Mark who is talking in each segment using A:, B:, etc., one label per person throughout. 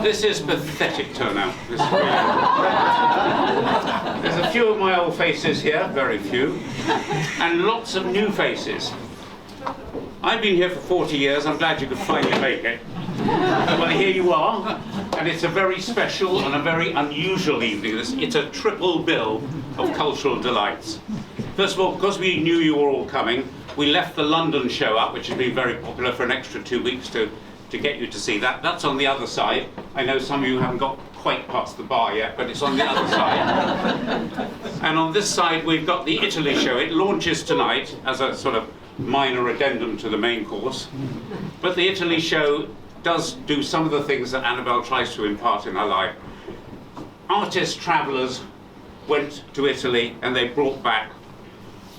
A: This is pathetic turnout. This is really... There's a few of my old faces here, very few, and lots of new faces. I've been here for 40 years, I'm glad you could finally make it. Well, here you are, and it's a very special and a very unusual evening. It's a triple bill of cultural delights. First of all, because we knew you were all coming, we left the London show up, which has been very popular, for an extra 2 weeks to get you to see that. That's on the other side. I know some of you haven't got quite past the bar yet, but it's on the other side. And on this side, we've got the Italy show. It launches tonight as a sort of minor addendum to the main course. But the Italy show does do some of the things that Annabel tries to impart in her life. Artists, travellers went to Italy and they brought back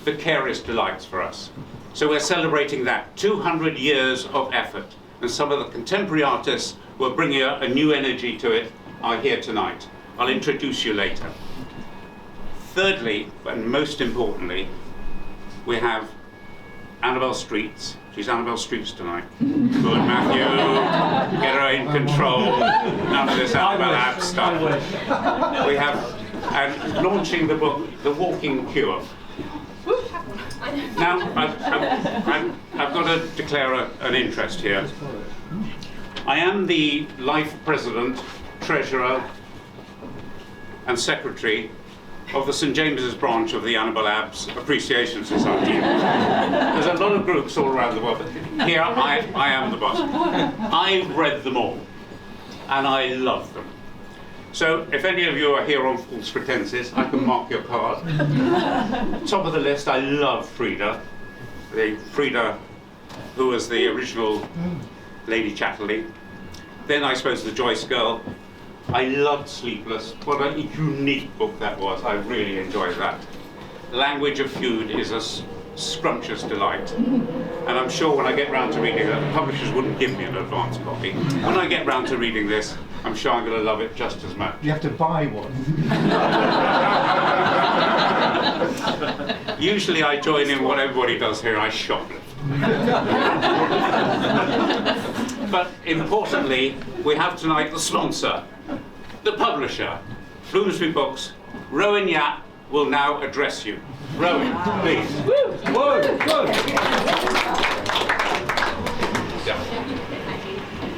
A: vicarious delights for us. So we're celebrating that, 200 years of effort. And some of the contemporary artists who are bringing a new energy to it are here tonight. I'll introduce you later. Thirdly, and most importantly, we have Annabel Streets. She's Annabel Streets tonight. Good, Matthew. Get her in control. None of this Annabel app stuff. We have, and launching the book, The Walking Cure. Now, I've got to declare an interest here. I am the life president, treasurer, and secretary of the St James's branch of the Annabel Abbs Appreciation Society. There's a lot of groups all around the world, but here I am the boss. I've read them all, and I love them. So if any of you are here on false pretenses, I can mark your card. Top of the list, I love Frida. Frida, who was the original Lady Chatterley. Then I suppose the Joyce Girl. I loved Sleepless. What a unique book that was. I really enjoyed that. Language of Feud is a scrumptious delight. And I'm sure when I get round to reading it, the publishers wouldn't give me an advance copy. When I get round to reading this, I'm sure I'm going to love it just as much.
B: You have to buy one.
A: Usually I join in what everybody does here, I shoplift. But importantly, we have tonight the sponsor, the publisher, Bloomsbury Books. Rowan Yap will now address you. Rowan, please.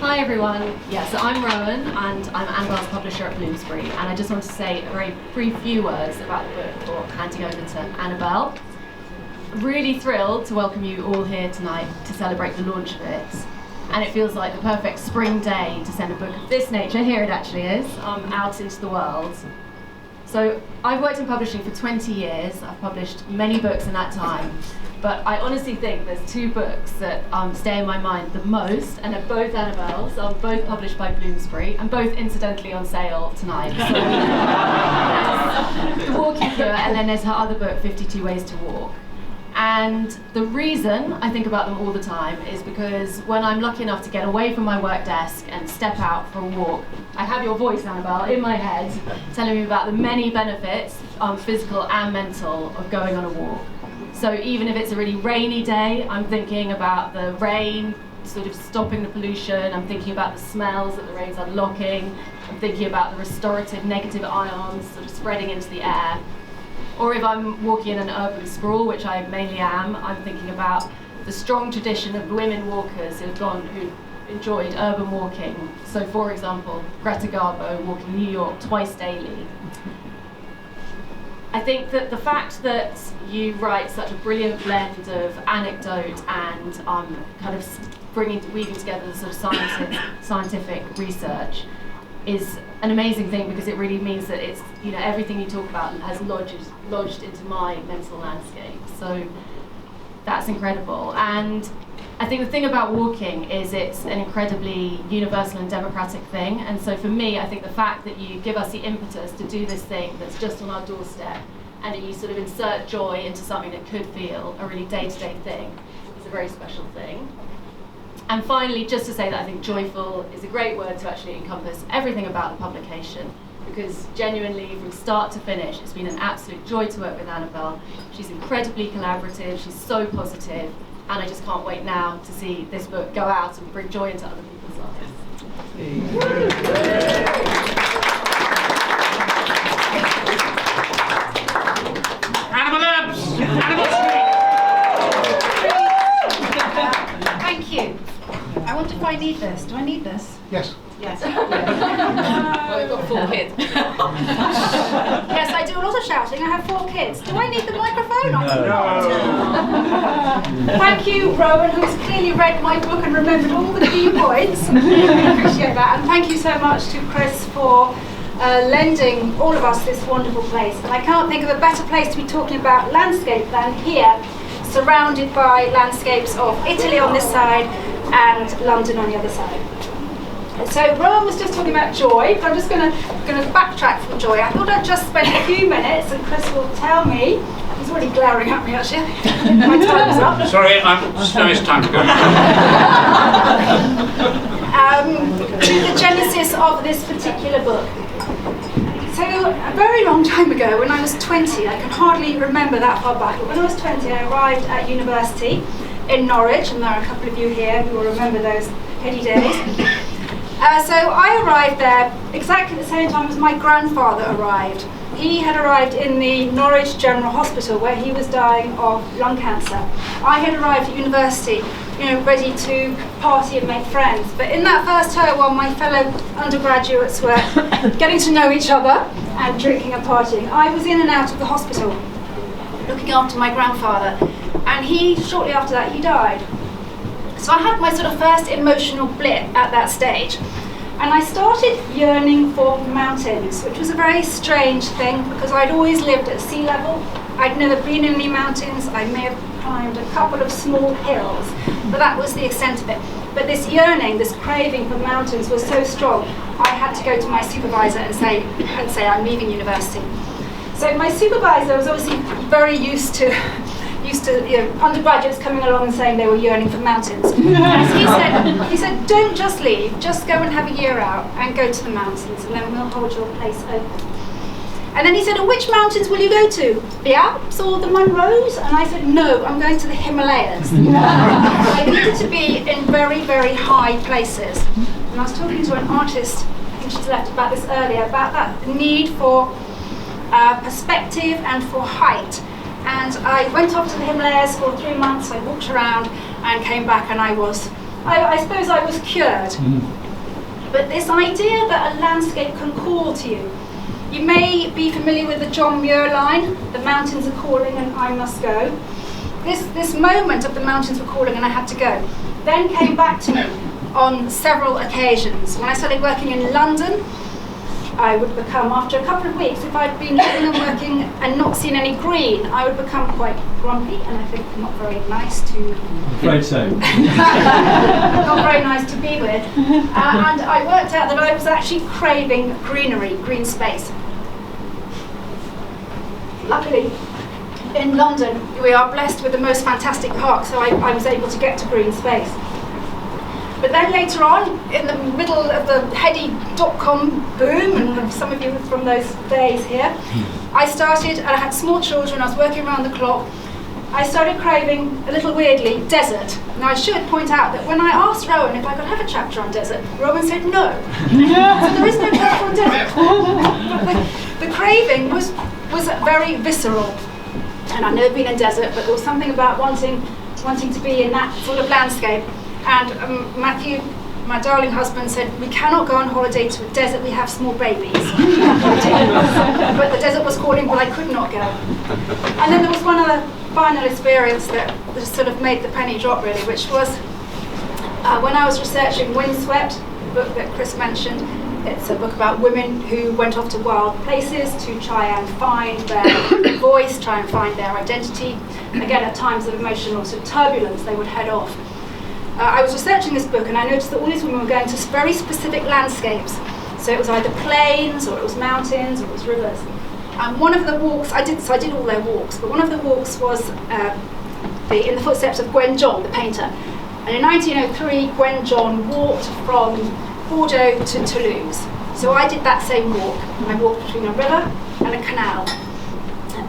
C: Hi everyone, so I'm Rowan and I'm Annabel's publisher at Bloomsbury, and I just want to say a very brief few words about the book before handing over to Annabel. Really thrilled to welcome you all here tonight to celebrate the launch of it, and it feels like the perfect spring day to send a book of this nature, here it actually is, out into the world. So I've worked in publishing for 20 years, I've published many books in that time, but I honestly think there's two books that stay in my mind the most, and they're both Annabel's, both published by Bloomsbury, and both incidentally on sale tonight. So there's The Walking Cure, and then there's her other book, 52 Ways to Walk. And the reason I think about them all the time is because when I'm lucky enough to get away from my work desk and step out for a walk, I have your voice, Annabel, in my head, telling me about the many benefits, physical and mental, of going on a walk. So even if it's a really rainy day, I'm thinking about the rain sort of stopping the pollution, I'm thinking about the smells that the rain's unlocking, I'm thinking about the restorative negative ions sort of spreading into the air. Or if I'm walking in an urban sprawl, which I mainly am, I'm thinking about the strong tradition of women walkers who've enjoyed urban walking. So for example, Greta Garbo walking New York twice daily. I think that the fact that you write such a brilliant blend of anecdote and kind of weaving together the sort of scientific research is an amazing thing, because it really means that it's, everything you talk about has lodged into my mental landscape. So that's incredible. And I think the thing about walking is it's an incredibly universal and democratic thing. And so for me, I think the fact that you give us the impetus to do this thing that's just on our doorstep, and that you sort of insert joy into something that could feel a really day-to-day thing, is a very special thing. And finally, just to say that I think joyful is a great word to actually encompass everything about the publication, because genuinely, from start to finish, it's been an absolute joy to work with Annabel. She's incredibly collaborative, she's so positive, and I just can't wait now to see this book go out and bring joy into other people's lives.
B: Yes.
D: Yes. Well, we've got 4 kids.
E: Yes, I do a lot of shouting. I have 4 kids. Do I need the microphone?
B: No.
E: Thank you, Rowan, who's clearly read my book and remembered all the key points. I appreciate that. And thank you so much to Chris for lending all of us this wonderful place. And I can't think of a better place to be talking about landscape than here, surrounded by landscapes of Italy on this side and London on the other side. So Rowan was just talking about joy, but I'm just going to backtrack from joy. I thought I'd just spend a few minutes, and Chris will tell me. He's already glaring at me actually. My time's up.
A: Sorry, no, it's time to go.
E: The genesis of this particular book. So a very long time ago, when I was 20, I can hardly remember that far back, but when I was 20, I arrived at university in Norwich, and there are a couple of you here who will remember those heady days. So I arrived there exactly the same time as my grandfather arrived. He had arrived in the Norwich General Hospital where he was dying of lung cancer. I had arrived at university, ready to party and make friends. But in that first term, while my fellow undergraduates were getting to know each other and drinking and partying, I was in and out of the hospital looking after my grandfather. And shortly after that, he died. So I had my sort of first emotional blip at that stage. And I started yearning for mountains, which was a very strange thing because I'd always lived at sea level. I'd never been in any mountains. I may have climbed a couple of small hills, but that was the extent of it. But this yearning, this craving for mountains was so strong, I had to go to my supervisor and say I'm leaving university. So my supervisor was obviously very used to undergraduates coming along and saying they were yearning for mountains. And he said, don't just leave, just go and have a year out and go to the mountains, and then we'll hold your place open. And then he said, which mountains will you go to? The Alps or the Munros? And I said, no, I'm going to the Himalayas. I needed to be in very, very high places. And I was talking to an artist, I think she's left about this earlier, about that need for perspective and for height. And I went off to the Himalayas for 3 months. I walked around and came back, and I suppose I was cured. But this idea that a landscape can call to you. You may be familiar with the John Muir line, the mountains are calling and I must go. This moment of the mountains were calling and I had to go, then came back to me on several occasions. When I started working in London, I would become, after a couple of weeks, if I'd been living and working and not seen any green, I would become quite grumpy and I think not very nice to...
B: I'm afraid so.
E: Not very nice to be with. And I worked out that I was actually craving greenery, green space. Luckily, in London, we are blessed with the most fantastic park, so I was able to get to green space. But then later on, in the middle of the heady .com boom, and some of you from those days here, I had small children, I was working around the clock. I started craving, a little weirdly, desert. Now I should point out that when I asked Rowan if I could have a chapter on desert, Rowan said no. So there is no chapter on desert. But the craving was very visceral. And I've never been in desert, but there was something about wanting to be in that sort of landscape. And Matthew, my darling husband, said, we cannot go on holiday to a desert, we have small babies. But the desert was calling, but I could not go. And then there was one other final experience that sort of made the penny drop really, which was when I was researching Windswept, the book that Chris mentioned. It's a book about women who went off to wild places to try and find their voice, try and find their identity. Again, at times of emotional sort of turbulence, they would head off. I was researching this book and I noticed that all these women were going to very specific landscapes. So it was either plains, or it was mountains, or it was rivers. And one of the walks, I did all their walks, but one of the walks was in the footsteps of Gwen John, the painter. And in 1903, Gwen John walked from Bordeaux to Toulouse. So I did that same walk, and I walked between a river and a canal.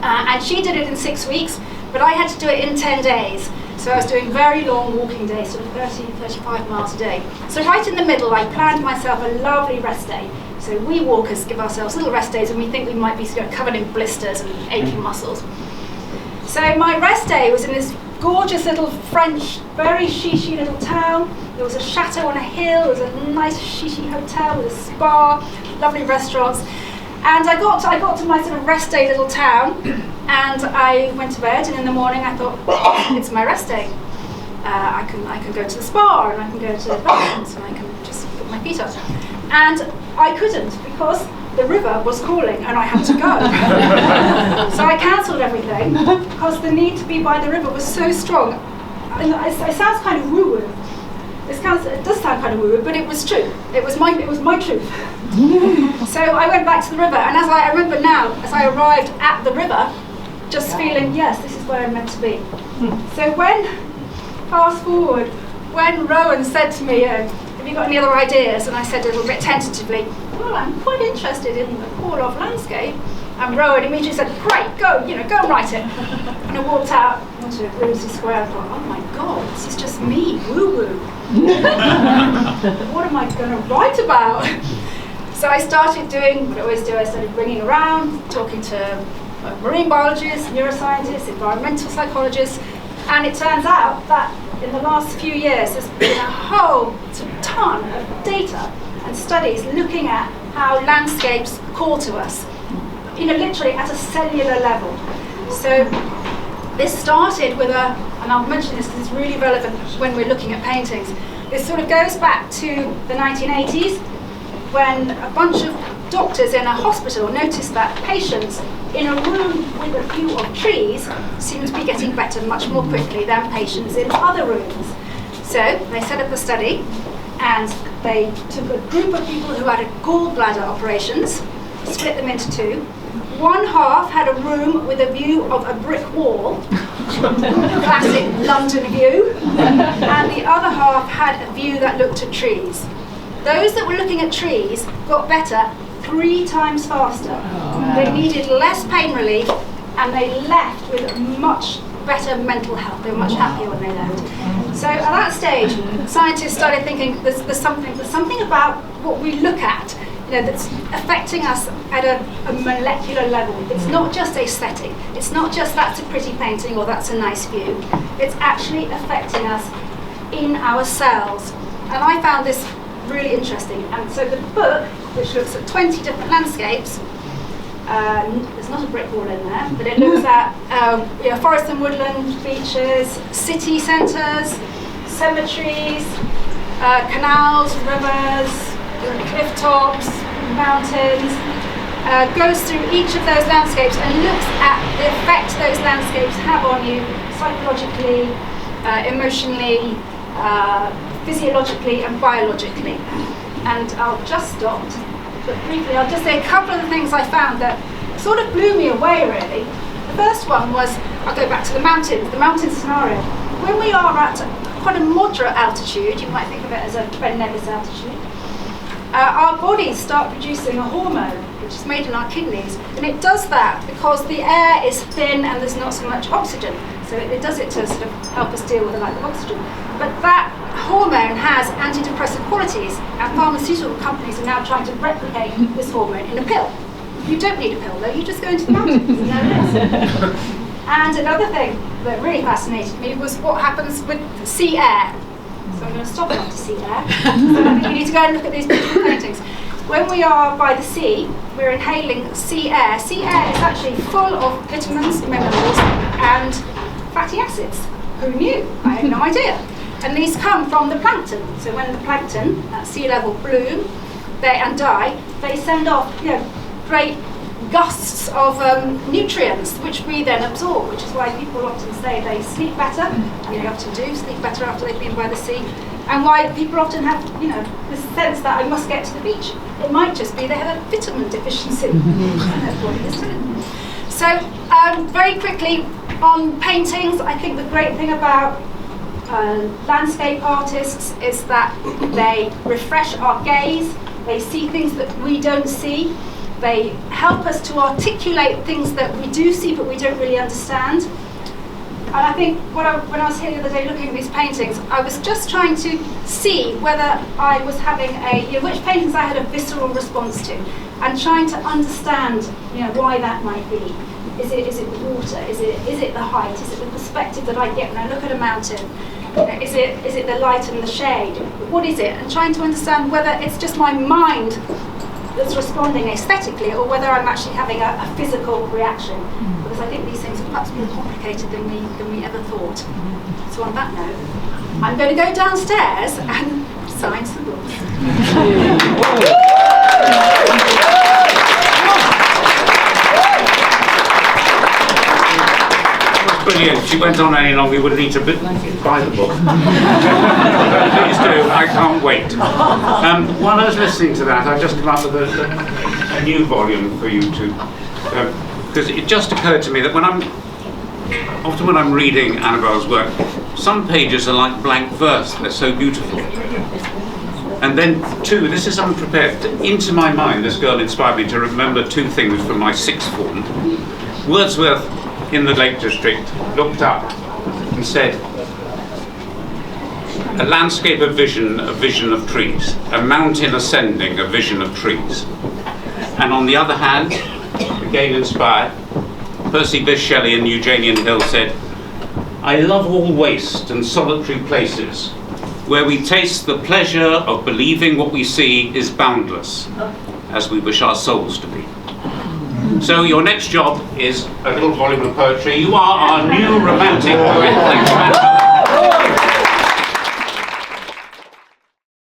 E: And she did it in 6 weeks, but I had to do it in 10 days. So I was doing very long walking days, sort of 30, 35 miles a day. So right in the middle, I planned myself a lovely rest day. So we walkers give ourselves little rest days when we think we might be covered in blisters and aching muscles. So my rest day was in this gorgeous little French, very chic little town. There was a chateau on a hill, there was a nice chic hotel with a spa, lovely restaurants. And I got to my sort of rest day little town, and I went to bed, and in the morning I thought, it's my rest day. I can go to the spa, and I can go to the baths, and I can just put my feet up. And I couldn't, because the river was calling and I had to go. So I cancelled everything, because the need to be by the river was so strong. And it sounds kind of woo-woo. It does sound kind of woo-woo, but it was true. It was my truth. So I went back to the river, and as I remember now, as I arrived at the river, just feeling, yes, this is where I'm meant to be. So fast forward, when Rowan said to me, have you got any other ideas? And I said a little bit tentatively, well, I'm quite interested in the call of landscape. And Rowan immediately said, great, go and write it. And I walked out onto Rosie Square and thought, oh my God, this is just me, woo-woo. What am I going to write about? So I started doing what I always do. I started ringing around, talking to marine biologists, neuroscientists, environmental psychologists, and it turns out that in the last few years there's been a whole ton of data and studies looking at how landscapes call to us, literally at a cellular level. So this started with and I'll mention this because it's really relevant when we're looking at paintings. This sort of goes back to the 1980s, when a bunch of doctors in a hospital noticed that patients in a room with a view of trees seem to be getting better much more quickly than patients in other rooms. So they set up a study, and they took a group of people who had gallbladder operations, split them into two. One half had a room with a view of a brick wall, classic London view, and the other half had a view that looked at trees. Those that were looking at trees got better 3 times faster. They needed less pain relief, and they left with much better mental health. They were much happier when they left. So at that stage, scientists started thinking there's something about what we look at, that's affecting us at a molecular level. It's not just aesthetic. It's not just that's a pretty painting or that's a nice view. It's actually affecting us in our cells. And I found this really interesting. And so the book, which looks at 20 different landscapes, there's not a brick wall in there, but it looks at forest and woodland, beaches, city centres, cemeteries, canals, rivers, cliff tops, mountains, goes through each of those landscapes and looks at the effect those landscapes have on you psychologically, emotionally, physiologically and biologically. And I'll just stop, but briefly I'll just say a couple of the things I found that sort of blew me away really. The first one was, I'll go back to the mountain scenario. When we are at quite a moderate altitude, you might think of it as a Ben Nevis altitude, our bodies start producing a hormone which is made in our kidneys, and it does that because the air is thin and there's not so much oxygen. So it does it to sort of help us deal with the lack of oxygen. But that hormone has antidepressant qualities, and pharmaceutical companies are now trying to replicate this hormone in a pill. You don't need a pill though, you just go into the mountains and there it is. And another thing that really fascinated me was what happens with sea air. So I'm going to stop after sea air. So I think we need to go and look at these beautiful paintings. When we are by the sea, we're inhaling sea air. Sea air is actually full of vitamins, minerals, and fatty acids. Who knew? I had no idea. And these come from the plankton. So when the plankton at sea level bloom and die, they send off great gusts of nutrients, which we then absorb, which is why people often say they sleep better, and they often do sleep better after they've been by the sea, and why people often have this sense that I must get to the beach. It might just be they have a vitamin deficiency. So very quickly on paintings, I think the great thing about landscape artists is that they refresh our gaze. They see things that we don't see. They help us to articulate things that we do see but we don't really understand. And I think when I was here the other day looking at these paintings, I was just trying to see whether I was having which paintings I had a visceral response to, and trying to understand why that might be. Is it the water? Is it the height? Is it the perspective that I get when I look at a mountain? Is it the light and the shade? What is it? And trying to understand whether it's just my mind that's responding aesthetically, or whether I'm actually having a physical reaction. Because I think these things are perhaps more complicated than we ever thought. So on that note, I'm going to go downstairs and sign some books.
A: Brilliant. If she went on any longer, we would need to buy the book. Please do. I can't wait. While I was listening to that, I just come up with a new volume for you to, because it just occurred to me that often when I'm reading Annabel's work, some pages are like blank verse. They're so beautiful. And then two, this is unprepared. Into my mind, this girl inspired me to remember two things from my sixth form. Wordsworth, in the Lake District, looked up and said, a landscape of vision of trees, a mountain ascending, a vision of trees. And on the other hand, again inspired, Percy Bysshe Shelley and Eugenian Hill said, I love all waste and solitary places, where we taste the pleasure of believing what we see is boundless, as we wish our souls to be. So your next job is a little volume of poetry. You are our new romantic poet. Thanks, Annabel.